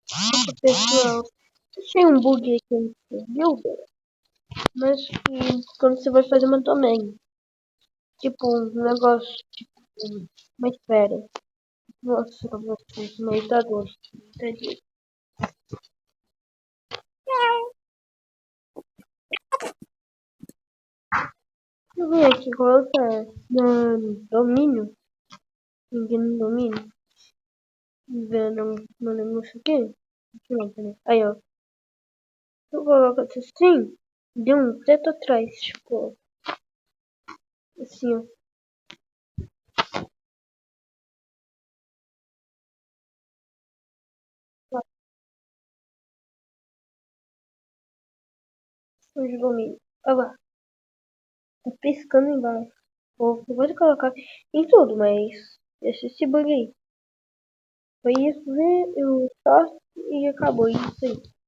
Pessoal, achei um bug aqui no servidor, mas que quando você vai fazer uma também, tipo um negócio, tipo, uma espera. Nossa, pra vocês, meio tá gosto, entendi. Eu vim aqui colocar no domínio, ninguém no domínio, vendo no negócio aqui. Aqui não, peraí. Aí, ó. Eu coloco assim, deu um teto atrás, tipo, assim, ó. Os domínios. Olha lá, tá piscando embaixo. Eu vou colocar em tudo, mas deixa esse bug aí. Foi isso, né? Eu só e acabou isso aí.